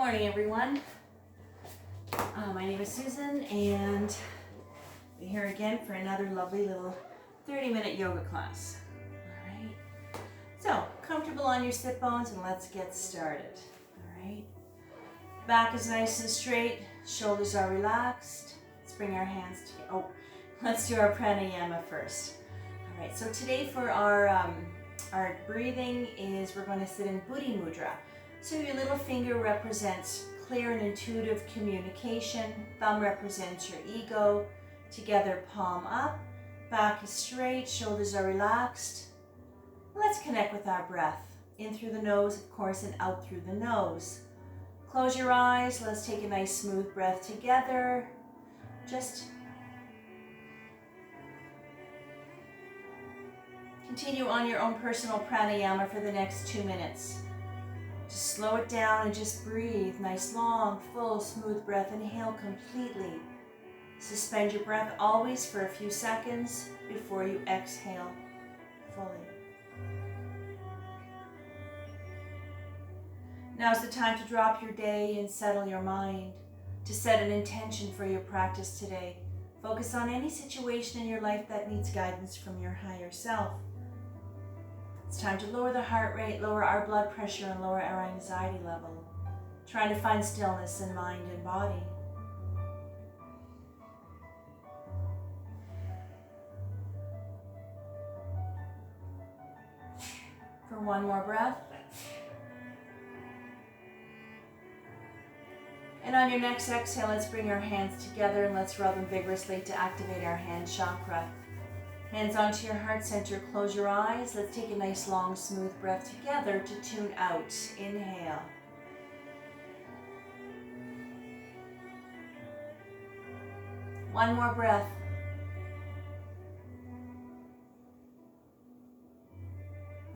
morning, everyone. My name is Susan, and we're here again for another lovely little 30-minute yoga class. All right. So, comfortable on your sit bones, and let's get started. All right. Back is nice and straight. Shoulders are relaxed. Let's bring our hands together. Oh, let's do our pranayama first. All right. So today for our breathing is we're going to sit in Buddhi Mudra. So your little finger represents clear and intuitive communication. Thumb represents your ego. Together, palm up. Back is straight. Shoulders are relaxed. Let's connect with our breath. In through the nose, of course, and out through the nose. Close your eyes. Let's take a nice smooth breath together. Just continue on your own personal pranayama for the next 2 minutes. Just slow it down and just breathe. Nice, long, full, smooth breath. Inhale completely. Suspend your breath always for a few seconds before you exhale fully. Now's the time to drop your day and settle your mind, to set an intention for your practice today. Focus on any situation in your life that needs guidance from your higher self. It's time to lower the heart rate, lower our blood pressure, and lower our anxiety level. Trying to find stillness in mind and body. For one more breath. And on your next exhale, let's bring our hands together and let's rub them vigorously to activate our hand chakra. Hands onto your heart center, close your eyes. Let's take a nice long smooth breath together to tune out. Inhale. One more breath.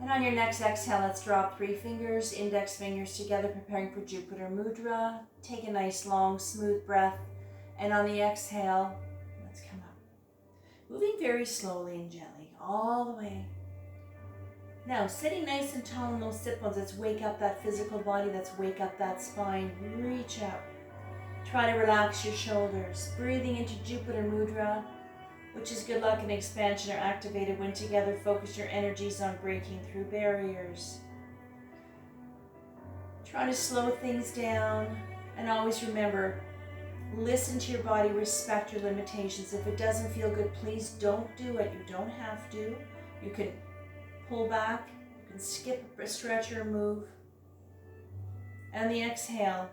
And on your next exhale, let's drop 3 fingers, index fingers together, preparing for Jupiter Mudra. Take a nice long smooth breath. And on the exhale, let's come up. Moving very slowly and gently, all the way. Now, sitting nice and tall in those sit bones, let's wake up that physical body, let's wake up that spine, reach out. Try to relax your shoulders. Breathing into Jupiter Mudra, which is good luck and expansion are activated when together focus your energies on breaking through barriers. Try to slow things down and always remember, listen to your body, respect your limitations. If it doesn't feel good, please don't do it. You don't have to. You can pull back, you can skip a stretch or a move. And the exhale,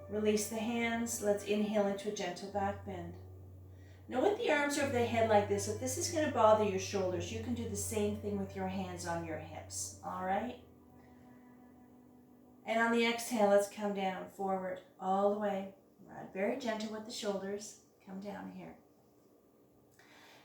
release the hands. Let's inhale into a gentle back bend. Now with the arms over the head like this, if this is going to bother your shoulders, you can do the same thing with your hands on your hips, all right? And on the exhale, let's come down, forward, all the way. Very gentle with the shoulders. Come down here.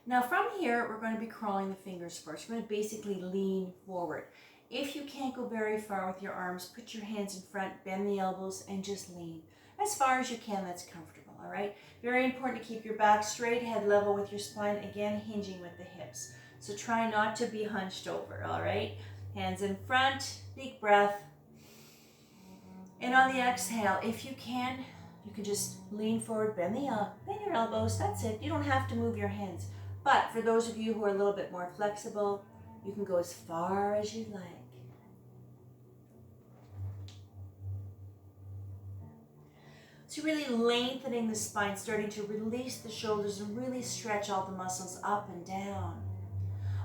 Now from here, we're going to be crawling the fingers first. We're going to basically lean forward. If you can't go very far with your arms, put your hands in front, bend the elbows, and just lean. As far as you can, that's comfortable, all right? Very important to keep your back straight, head level with your spine, again, hinging with the hips. So try not to be hunched over, all right? Hands in front, big breath. And on the exhale, if you can just lean forward, bend your elbows, that's it. You don't have to move your hands. But for those of you who are a little bit more flexible, you can go as far as you'd like. So really lengthening the spine, starting to release the shoulders and really stretch all the muscles up and down.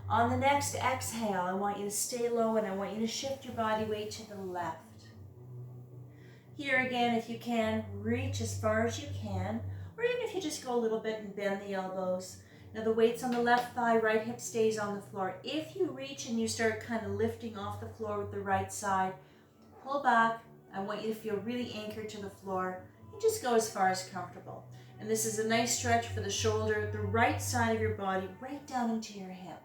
On the next exhale, I want you to stay low and I want you to shift your body weight to the left. Here again, if you can, reach as far as you can, or even if you just go a little bit and bend the elbows. Now the weight's on the left thigh, right hip stays on the floor. If you reach and you start kind of lifting off the floor with the right side, pull back. I want you to feel really anchored to the floor and just go as far as comfortable. And this is a nice stretch for the shoulder, the right side of your body, right down into your hip.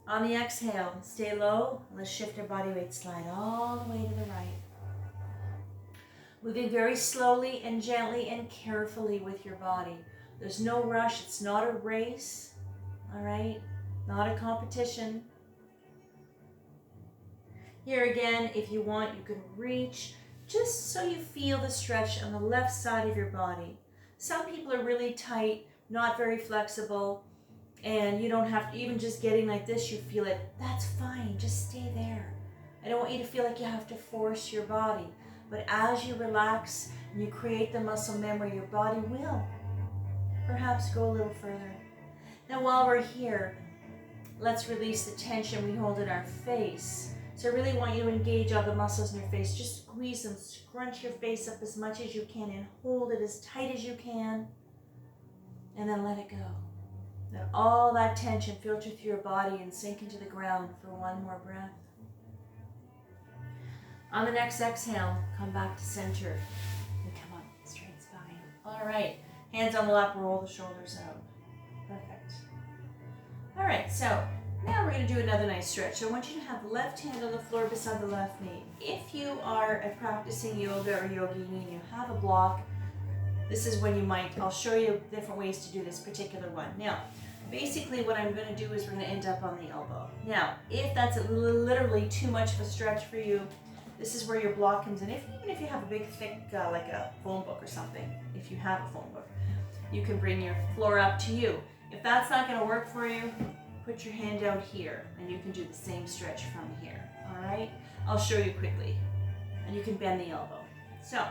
On the exhale, stay low. Let's shift our body weight, slide all the way to the right. Moving very slowly and gently and carefully with your body. There's no rush. It's not a race, all right? Not a competition. Here again, if you want, you can reach. just so you feel the stretch on the left side of your body. Some people are really tight, not very flexible, and you don't have to, even just getting like this, you feel it. That's fine, just stay there. I don't want you to feel like you have to force your body, but as you relax and you create the muscle memory, your body will perhaps go a little further. Now while we're here, let's release the tension we hold in our face. So I really want you to engage all the muscles in your face. Just squeeze them, scrunch your face up as much as you can and hold it as tight as you can. And then let it go. Let all that tension filter through your body and sink into the ground for one more breath. On the next exhale, come back to center. And come up, straight spine. All right, hands on the lap, roll the shoulders out. Perfect. All right, so now we're going to do another nice stretch. So I want you to have the left hand on the floor beside the left knee. If you are practicing yoga or yogini and you have a block, this is when you might, I'll show you different ways to do this particular one. Now, basically what I'm going to do is we're going to end up on the elbow. Now, if that's literally too much of a stretch for you, this is where your block comes in. Even if you have a big, thick, like a phone book or something, if you have a phone book, you can bring your floor up to you. If that's not going to work for you, put your hand out here and you can do the same stretch from here. All right? I'll show you quickly. And you can bend the elbow. So,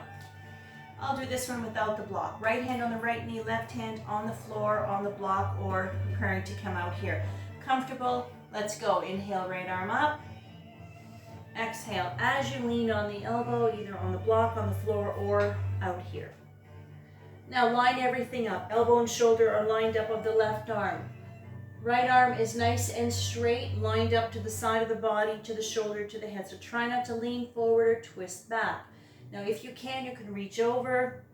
I'll do this one without the block. Right hand on the right knee, left hand on the floor, on the block, or preparing to come out here. Comfortable? Let's go. Inhale, right arm up. Exhale, as you lean on the elbow, either on the block, on the floor, or out here. Now line everything up. Elbow and shoulder are lined up of the left arm. Right arm is nice and straight, lined up to the side of the body, to the shoulder, to the head. So try not to lean forward or twist back. Now if you can reach over.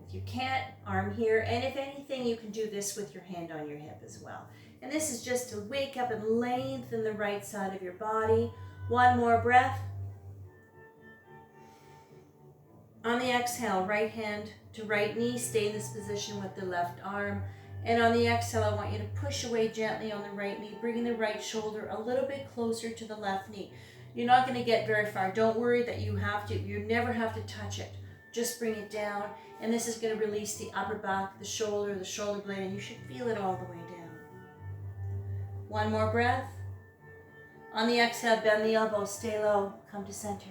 If you can't, arm here. And if anything, you can do this with your hand on your hip as well. And this is just to wake up and lengthen the right side of your body. One more breath. On the exhale, right hand to right knee, stay in this position with the left arm. And on the exhale, I want you to push away gently on the right knee, bringing the right shoulder a little bit closer to the left knee. You're not going to get very far. Don't worry that you never have to touch it. Just bring it down. And this is going to release the upper back, the shoulder blade, and you should feel it all the way down. One more breath. On the exhale, bend the elbow, stay low, come to center.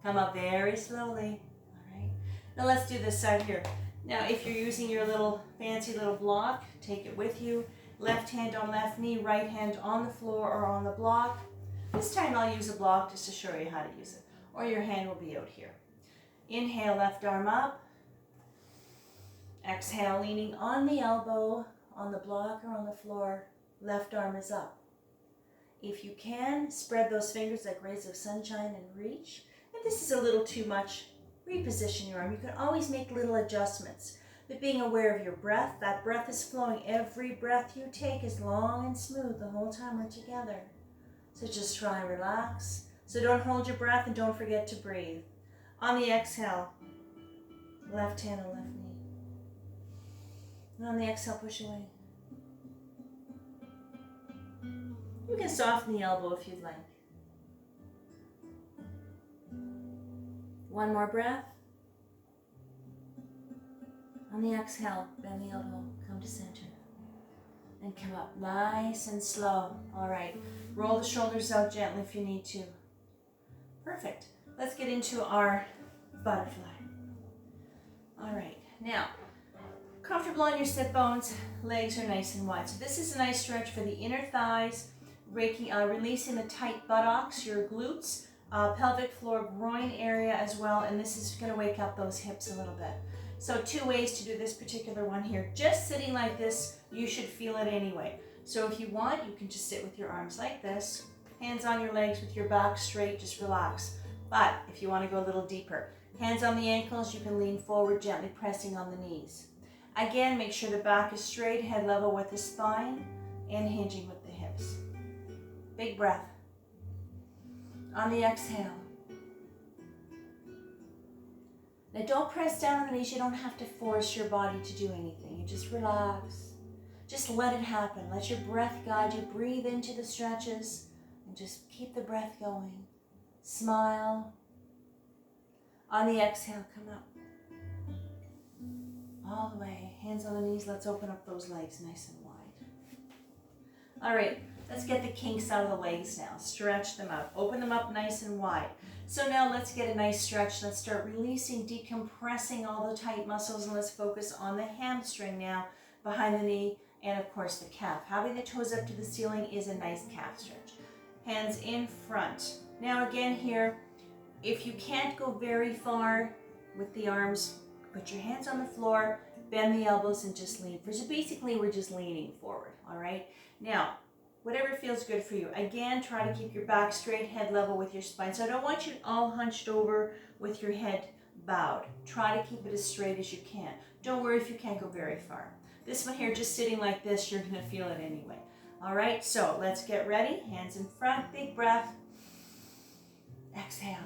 Come up very slowly. All right. Now let's do this side here. Now if you're using your little fancy little block, take it with you. Left hand on left knee, right hand on the floor or on the block. This time I'll use a block just to show you how to use it. Or your hand will be out here. Inhale, left arm up. Exhale, leaning on the elbow, on the block or on the floor. Left arm is up. If you can, spread those fingers like rays of sunshine and reach. If this is a little too much, reposition your arm. You can always make little adjustments. But being aware of your breath, that breath is flowing. Every breath you take is long and smooth the whole time we're together. So just try and relax. So don't hold your breath and don't forget to breathe. On the exhale, left hand on left knee. And on the exhale, push away. You can soften the elbow if you'd like. One more breath. On the exhale, bend the elbow, come to center. And come up nice and slow. All right, roll the shoulders out gently if you need to. Perfect. Let's get into our butterfly. All right, now, comfortable on your sit bones, legs are nice and wide. So this is a nice stretch for the inner thighs, releasing the tight buttocks, your glutes, pelvic floor, groin area as well, and this is going to wake up those hips a little bit. So two ways to do this particular one here. Just sitting like this, you should feel it anyway. So if you want, you can just sit with your arms like this, hands on your legs with your back straight, just relax. But if you want to go a little deeper, hands on the ankles, you can lean forward, gently pressing on the knees. Again, make sure the back is straight, head level with the spine, and hinging with the hips. Big breath. On the exhale. Now don't press down on the knees. You don't have to force your body to do anything. You just relax. Just let it happen. Let your breath guide you. Breathe into the stretches and just keep the breath going. Smile. On the exhale, come up. All the way, hands on the knees. Let's open up those legs nice and wide. All right, let's get the kinks out of the legs now. Stretch them out. Open them up nice and wide. So now let's get a nice stretch. Let's start releasing, decompressing all the tight muscles, and let's focus on the hamstring now, behind the knee, and of course the calf. Having the toes up to the ceiling is a nice calf stretch. Hands in front. Now again here, if you can't go very far with the arms, put your hands on the floor, bend the elbows, and just lean. So basically, we're just leaning forward, all right? Now, whatever feels good for you. Again, try to keep your back straight, head level with your spine. So I don't want you all hunched over with your head bowed. Try to keep it as straight as you can. Don't worry if you can't go very far. This one here, just sitting like this, you're gonna feel it anyway. All right, so let's get ready. Hands in front, big breath. Exhale.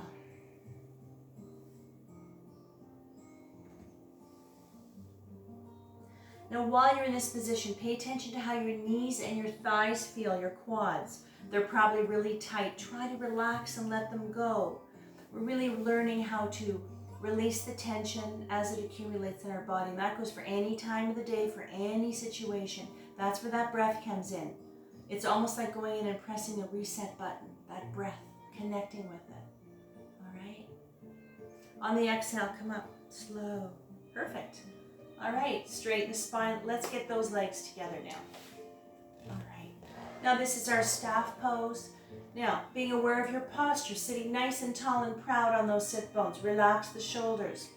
Now, while you're in this position, pay attention to how your knees and your thighs feel, your quads. They're probably really tight. Try to relax and let them go. We're really learning how to release the tension as it accumulates in our body. And that goes for any time of the day, for any situation. That's where that breath comes in. It's almost like going in and pressing a reset button. That breath, connecting with it. All right? On the exhale, come up, slow. Perfect. All right, straighten the spine. Let's get those legs together now. All right. Now this is our staff pose. Now, being aware of your posture, sitting nice and tall and proud on those sit bones. Relax the shoulders.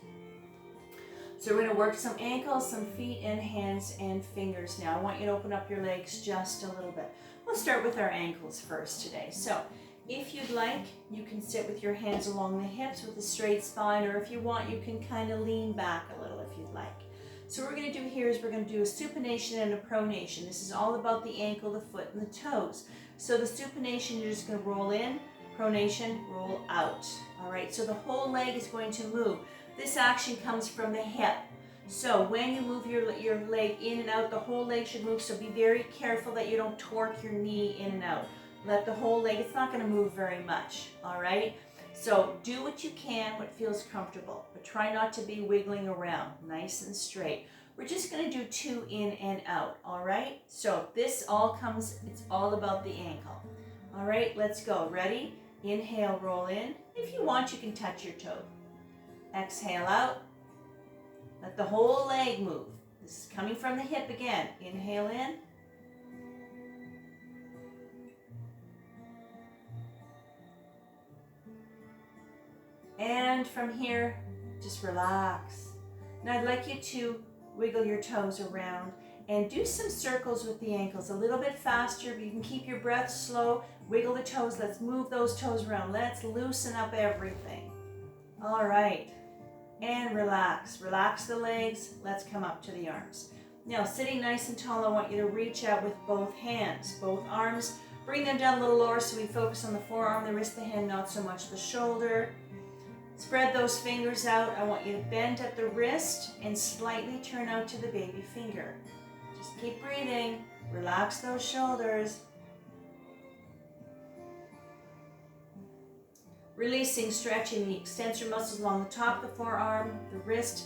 So we're gonna work some ankles, some feet, and hands and fingers now. I want you to open up your legs just a little bit. We'll start with our ankles first today. So if you'd like, you can sit with your hands along the hips with a straight spine, or if you want, you can kind of lean back a little if you'd like. So what we're going to do here is we're going to do a supination and a pronation. This is all about the ankle, the foot, and the toes. So the supination, you're just going to roll in, pronation, roll out. All right, so the whole leg is going to move. This action comes from the hip. So when you move your leg in and out, the whole leg should move. So be very careful that you don't torque your knee in and out. Let the whole leg, it's not going to move very much. All right. So do what you can, what feels comfortable, but try not to be wiggling around, nice and straight. We're just going to do 2 in and out, all right? So this all comes, it's all about the ankle. All right, let's go. Ready? Inhale, roll in. If you want, you can touch your toe. Exhale out. Let the whole leg move. This is coming from the hip again. Inhale in. And from here, just relax. Now I'd like you to wiggle your toes around and do some circles with the ankles, a little bit faster, but you can keep your breath slow. Wiggle the toes, let's move those toes around. Let's loosen up everything. All right, and relax. Relax the legs, let's come up to the arms. Now sitting nice and tall, I want you to reach out with both hands, both arms. Bring them down a little lower so we focus on the forearm, the wrist, the hand, not so much the shoulder. Spread those fingers out. I want you to bend at the wrist and slightly turn out to the baby finger. Just keep breathing. Relax those shoulders. Releasing, stretching the extensor muscles along the top of the forearm, the wrist,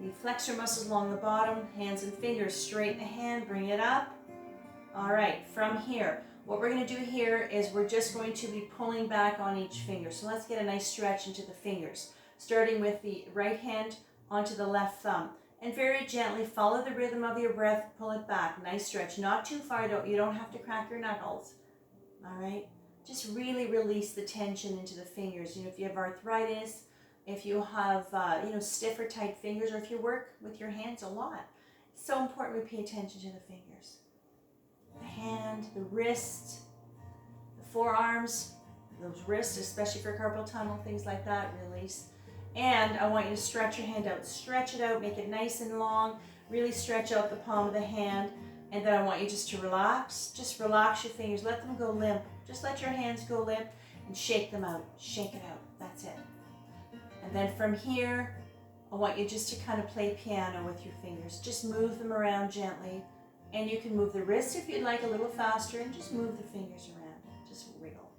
the flexor muscles along the bottom, hands and fingers. Straighten the hand, bring it up. All right, from here, what we're going to do here is we're just going to be pulling back on each finger. So let's get a nice stretch into the fingers, starting with the right hand onto the left thumb. And very gently follow the rhythm of your breath, pull it back. Nice stretch, not too far, you don't have to crack your knuckles. All right, just really release the tension into the fingers. You know, if you have arthritis, if you have stiff or tight fingers, or if you work with your hands a lot, it's so important we pay attention to the fingers. The hand, the wrist, the forearms, those wrists, especially for carpal tunnel, things like that, release. And I want you to stretch your hand out. Stretch it out, make it nice and long. Really stretch out the palm of the hand. And then I want you just to relax. Just relax your fingers. Let them go limp. Just let your hands go limp and shake them out. Shake it out. That's it. And then from here, I want you just to kind of play piano with your fingers. Just move them around gently. And you can move the wrists if you'd like a little faster, and just move the fingers around. Just wiggle.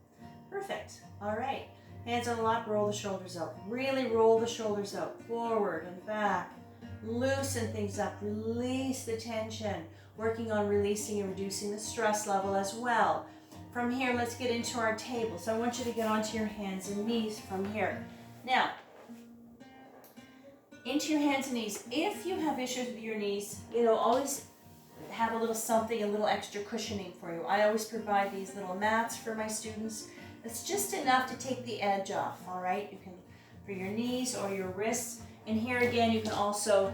Perfect. All right. Hands on the lap, roll the shoulders out. Really roll the shoulders out, forward and back. Loosen things up, release the tension. Working on releasing and reducing the stress level as well. From here, let's get into our table. So I want you to get onto your hands and knees from here. Now, into your hands and knees. If you have issues with your knees, always have a little something, a little extra cushioning for you. I always provide these little mats for my students. It's just enough to take the edge off, all right? You can, for your knees or your wrists. And here again, you can also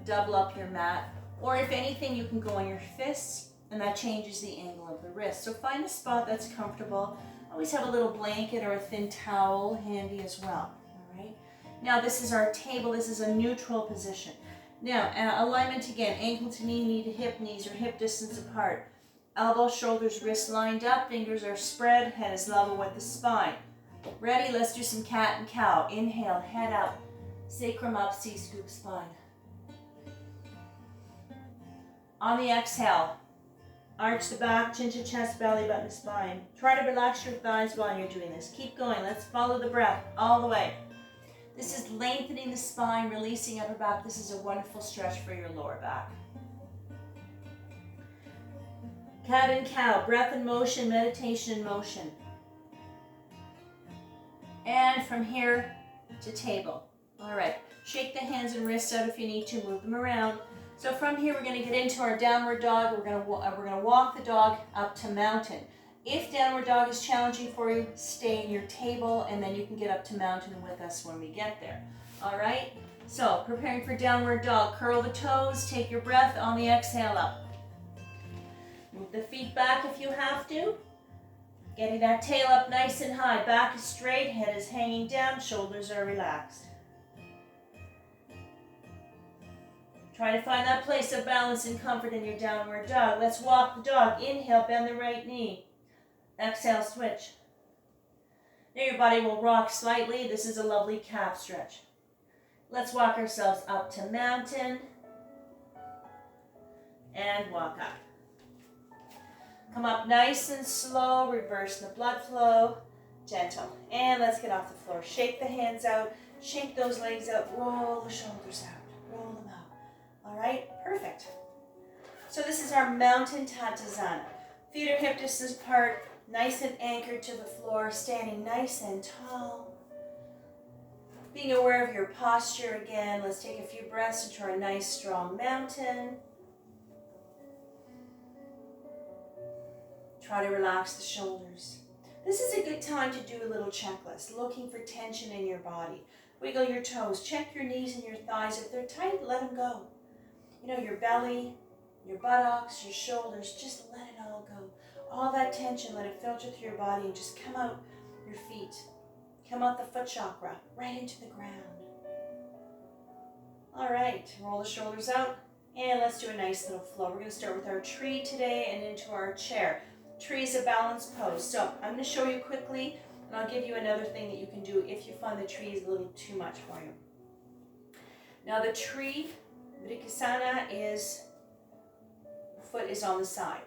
double up your mat. Or if anything, you can go on your fists, and that changes the angle of the wrist. So find a spot that's comfortable. Always have a little blanket or a thin towel handy as well, all right? Now this is our table. This is a neutral position. Now, alignment again, ankle to knee, knee to hip, knees are hip distance apart. Elbows, shoulders, wrists lined up, fingers are spread, head is level with the spine. Ready? Let's do some cat and cow. Inhale, head up, sacrum up, C-scoop spine. On the exhale, arch the back, chin to chest, belly button to spine. Try to relax your thighs while you're doing this. Keep going. Let's follow the breath all the way. This is lengthening the spine, releasing upper back. This is a wonderful stretch for your lower back. Cat and cow, breath and motion, meditation and motion. And from here to table. All right, shake the hands and wrists out if you need to, move them around. So from here, we're going to get into our downward dog. We're going to walk the dog up to mountain. If downward dog is challenging for you, stay in your table, and then you can get up to mountain with us when we get there. All right? So preparing for downward dog. Curl the toes. Take your breath on the exhale up. Move the feet back if you have to. Getting that tail up nice and high. Back is straight. Head is hanging down. Shoulders are relaxed. Try to find that place of balance and comfort in your downward dog. Let's walk the dog. Inhale, bend the right knee. Exhale, switch. Now your body will rock slightly. This is a lovely calf stretch. Let's walk ourselves up to mountain. And walk up. Come up nice and slow. Reverse the blood flow. Gentle. And let's get off the floor. Shake the hands out. Shake those legs out. Roll the shoulders out. Roll them out. All right, perfect. So this is our mountain Tattasana. Feet are hip distance apart, nice and anchored to the floor, standing nice and tall. Being aware of your posture again, let's take a few breaths into our nice strong mountain. Try to relax the shoulders. This is a good time to do a little checklist, looking for tension in your body. Wiggle your toes, check your knees and your thighs. If they're tight, let them go. Your belly, your buttocks, your shoulders, just let it all go. All that tension, let it filter through your body and just come out your feet. Come out the foot chakra, right into the ground. All right, roll the shoulders out, and let's do a nice little flow. We're going to start with our tree today and into our chair. Tree is a balanced pose. So I'm going to show you quickly, and I'll give you another thing that you can do if you find the tree is a little too much for you. Now the tree, Vrikasana, is foot is on the side.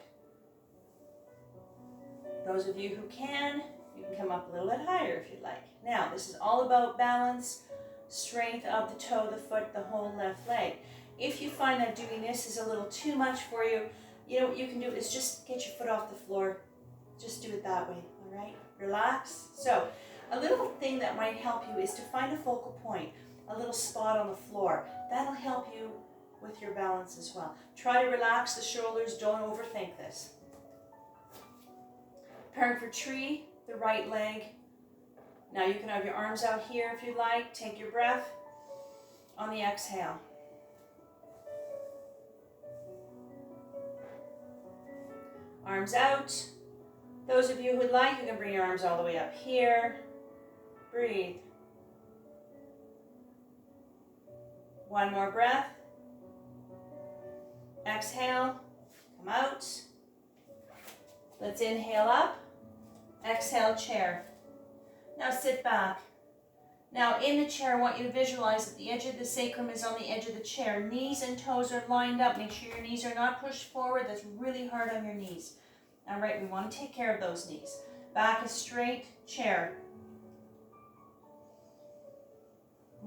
Those of you who can, you can come up a little bit higher if you'd like. Now, this is all about balance, strength of the toe, the foot, the whole left leg. If you find that doing this is a little too much for you, what you can do is just get your foot off the floor. Just do it that way, all right? Relax. So, a little thing that might help you is to find a focal point, a little spot on the floor. That'll help you with your balance as well. Try to relax the shoulders. Don't overthink this. Preparing for tree, the right leg. Now you can have your arms out here if you'd like. Take your breath on the exhale. Arms out. Those of you who would like, you can bring your arms all the way up here. Breathe. One more breath. Exhale, come out. Let's inhale up. Exhale, chair. Now sit back. Now in the chair, I want you to visualize that the edge of the sacrum is on the edge of the chair. Knees and toes are lined up. Make sure your knees are not pushed forward. That's really hard on your knees. All right, we want to take care of those knees. Back is straight, chair.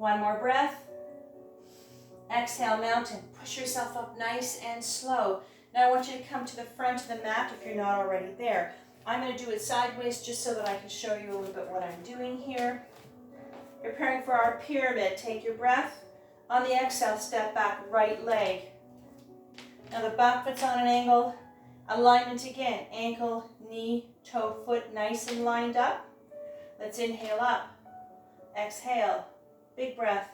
One more breath. Exhale, mountain. Push yourself up nice and slow. Now I want you to come to the front of the mat if you're not already there. I'm going to do it sideways just so that I can show you a little bit what I'm doing here. Preparing for our pyramid. Take your breath. On the exhale, step back, right leg. Now the back foot's on an angle. Alignment again. Ankle, knee, toe, foot nice and lined up. Let's inhale up. Exhale. Big breath.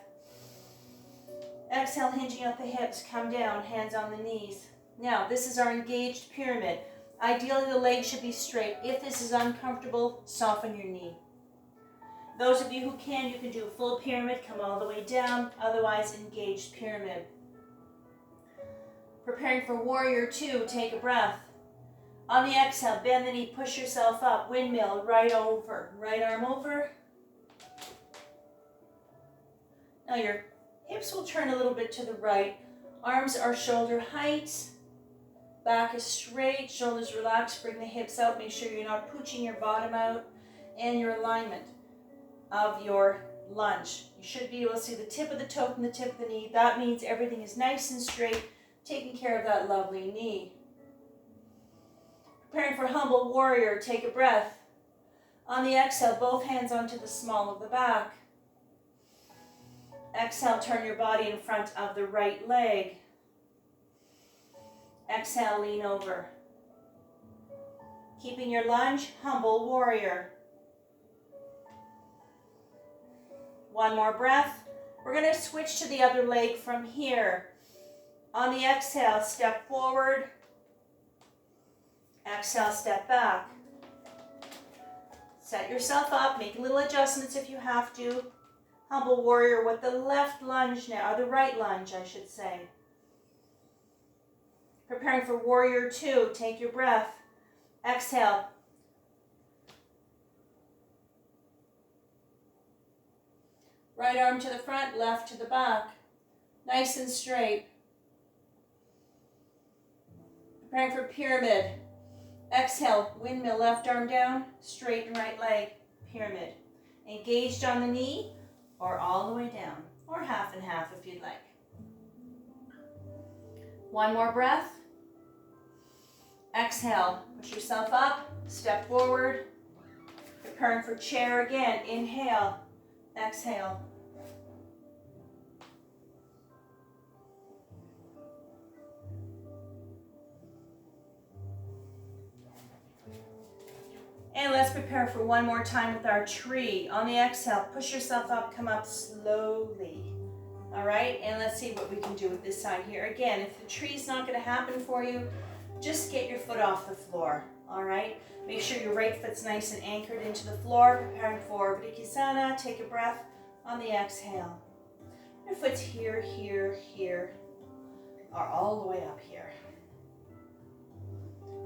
Exhale, hinging up the hips. Come down, hands on the knees. Now, this is our engaged pyramid. Ideally, the legs should be straight. If this is uncomfortable, soften your knee. Those of you who can, you can do a full pyramid, come all the way down. Otherwise, engaged pyramid. Preparing for warrior two, take a breath. On the exhale, bend the knee, push yourself up. Windmill, right over. Right arm over. Now your hips will turn a little bit to the right. Arms are shoulder height. Back is straight, shoulders relaxed. Bring the hips out. Make sure you're not pooching your bottom out. And your alignment of your lunge. You should be able to see the tip of the toe from the tip of the knee. That means everything is nice and straight, taking care of that lovely knee. Preparing for humble warrior, take a breath. On the exhale, both hands onto the small of the back. Exhale, turn your body in front of the right leg. Exhale, lean over. Keeping your lunge, humble warrior. One more breath. We're going to switch to the other leg from here. On the exhale, step forward. Exhale, step back. Set yourself up, make little adjustments if you have to. Humble warrior with the left lunge now, or the right lunge, I should say. Preparing for warrior two, take your breath. Exhale. Right arm to the front, left to the back. Nice and straight. Preparing for pyramid. Exhale, windmill, left arm down, straighten right leg, pyramid. Engaged on the knee, or all the way down, or half and half if you'd like. One more breath. Exhale, push yourself up, step forward. Preparing for chair again, inhale, exhale. And let's prepare for one more time with our tree. On the exhale, push yourself up, come up slowly. All right, and let's see what we can do with this side here. Again, if the tree's not going to happen for you, just get your foot off the floor. All right, make sure your right foot's nice and anchored into the floor. Preparing for Vrikasana. Take a breath on the exhale. Your foot's here, here, here, or all the way up here.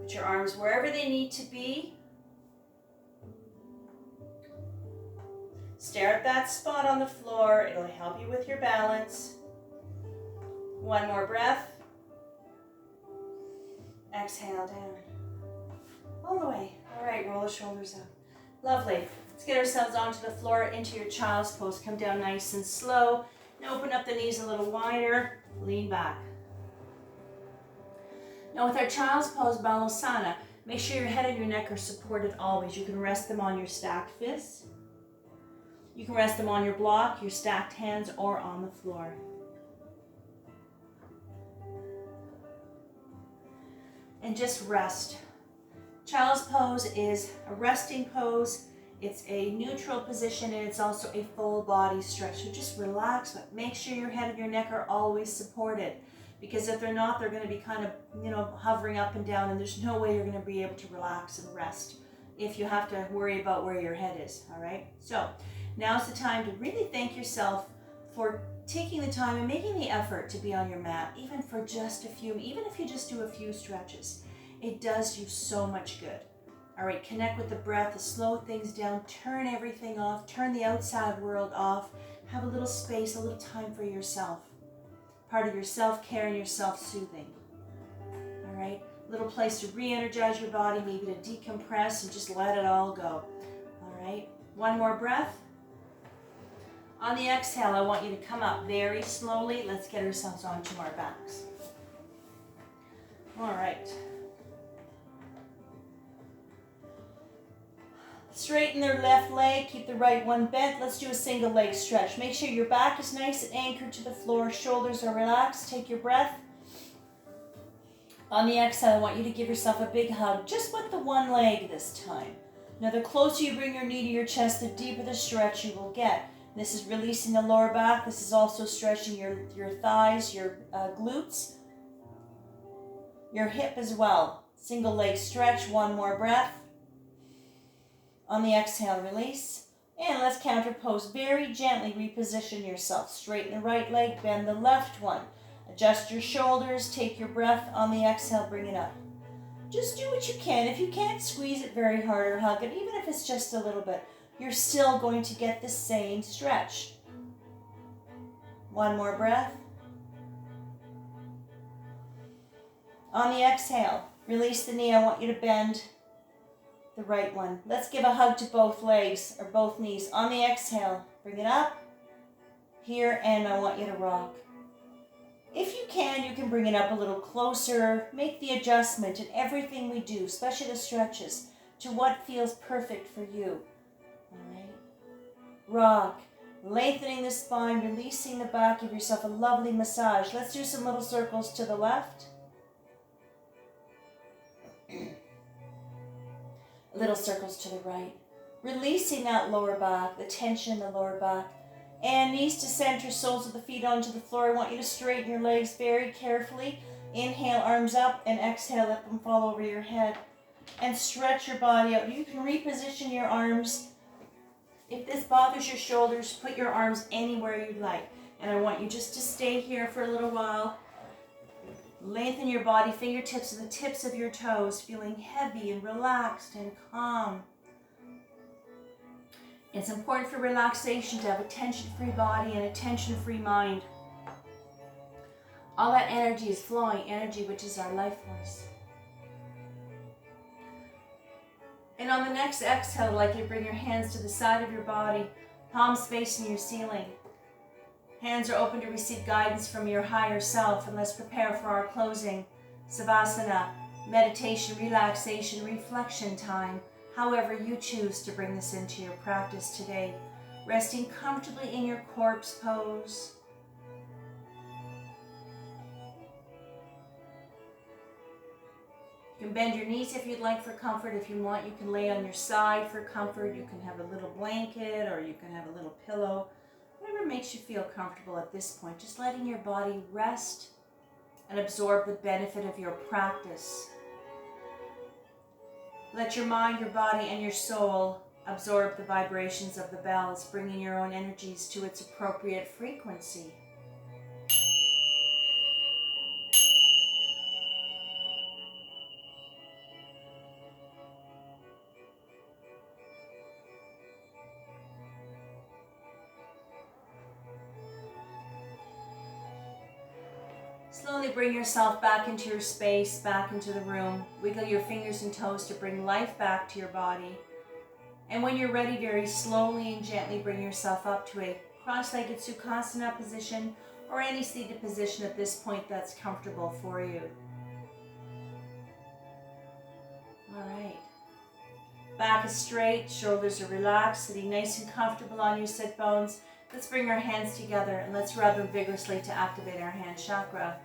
Put your arms wherever they need to be. Stare at that spot on the floor. It'll help you with your balance. One more breath. Exhale down. All the way. All right, roll the shoulders up. Lovely. Let's get ourselves onto the floor, into your child's pose. Come down nice and slow. And open up the knees a little wider. Lean back. Now with our child's pose, Balasana, make sure your head and your neck are supported always. You can rest them on your stacked fists. You can rest them on your block, your stacked hands, or on the floor. And just rest. Child's pose is a resting pose. It's a neutral position, and it's also a full body stretch. So just relax, but make sure your head and your neck are always supported. Because if they're not, they're going to be kind of, hovering up and down, and there's no way you're going to be able to relax and rest if you have to worry about where your head is, all right? So now's the time to really thank yourself for taking the time and making the effort to be on your mat, even for just a few, even if you just do a few stretches. It does you so much good. All right, connect with the breath, slow things down, turn everything off, turn the outside world off, have a little space, a little time for yourself. Part of your self-care and your self-soothing. All right, little place to re-energize your body, maybe to decompress and just let it all go. All right, one more breath. On the exhale, I want you to come up very slowly. Let's get ourselves onto our backs. All right. Straighten their left leg, keep the right one bent. Let's do a single leg stretch. Make sure your back is nice and anchored to the floor. Shoulders are relaxed. Take your breath. On the exhale, I want you to give yourself a big hug, just with the one leg this time. Now, the closer you bring your knee to your chest, the deeper the stretch you will get. This is releasing the lower back. This is also stretching your thighs, your glutes, your hip as well. Single leg stretch, one more breath. On the exhale, release. And let's counter pose. Very gently reposition yourself. Straighten the right leg, bend the left one. Adjust your shoulders, take your breath. On the exhale, bring it up. Just do what you can. If you can't squeeze it very hard or hug it, even if it's just a little bit, you're still going to get the same stretch. One more breath. On the exhale, release the knee. I want you to bend the right one. Let's give a hug to both legs or both knees. On the exhale, bring it up here, and I want you to rock. If you can bring it up a little closer. Make the adjustment in everything we do, especially the stretches, to what feels perfect for you. All right. Rock, lengthening the spine, releasing the back. Give yourself a lovely massage. Let's do some little circles to the left. Little circles to the right. Releasing that lower back, the tension in the lower back. And knees to center, soles of the feet onto the floor. I want you to straighten your legs very carefully. Inhale, arms up, and exhale, let them fall over your head. And stretch your body out. You can reposition your arms. If this bothers your shoulders, put your arms anywhere you'd like. And I want you just to stay here for a little while. Lengthen your body, fingertips to the tips of your toes, feeling heavy and relaxed and calm. It's important for relaxation to have a tension-free body and a tension-free mind. All that energy is flowing, energy which is our life force. And on the next exhale, I'd like you to bring your hands to the side of your body, palms facing your ceiling. Hands are open to receive guidance from your higher self, and let's prepare for our closing Savasana, meditation, relaxation, reflection time, however you choose to bring this into your practice today. Resting comfortably in your corpse pose. You can bend your knees if you'd like for comfort. If you want, you can lay on your side for comfort. You can have a little blanket or you can have a little pillow. Whatever makes you feel comfortable at this point. Just letting your body rest and absorb the benefit of your practice. Let your mind, your body, and your soul absorb the vibrations of the bells, bringing your own energies to its appropriate frequency. Slowly bring yourself back into your space, back into the room. Wiggle your fingers and toes to bring life back to your body. And when you're ready, very slowly and gently bring yourself up to a cross-legged Sukhasana position or any seated position at this point that's comfortable for you. All right. Back is straight, shoulders are relaxed, sitting nice and comfortable on your sit bones. Let's bring our hands together and let's rub them vigorously to activate our hand chakra.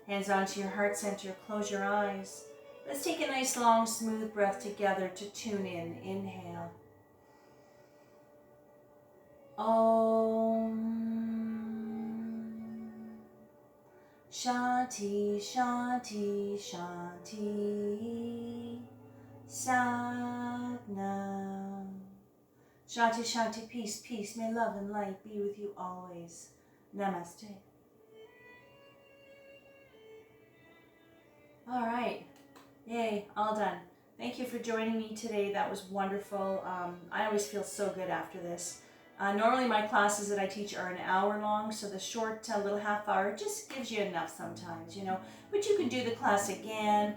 Hands onto your heart center, close your eyes. Let's take a nice long smooth breath together to tune in. Inhale. Om Shanti Shanti Shanti Sat Nam. Shanti Shanti, peace, peace. May love and light be with you always. Namaste. All right. Yay, all done. Thank you for joining me today. That was wonderful. I always feel so good after this. Normally my classes that I teach are an hour long, so the short little half hour just gives you enough sometimes, you know. But you can do the class again,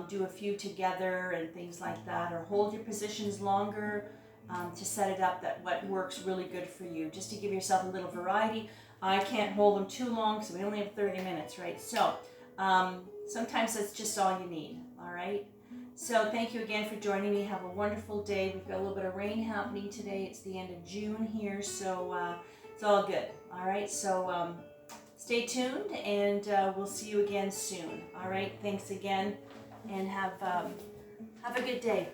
do a few together and things like that, or hold your positions longer. to set it up that what works really good for you, just to give yourself a little variety. I can't hold them too long because we only have 30 minutes, right? So sometimes that's just all you need, all right? So thank you again for joining me. Have a wonderful day. We've got a little bit of rain happening today. It's the end of June here, so it's all good, all right? So stay tuned, and we'll see you again soon, all right? Thanks again, and have a good day.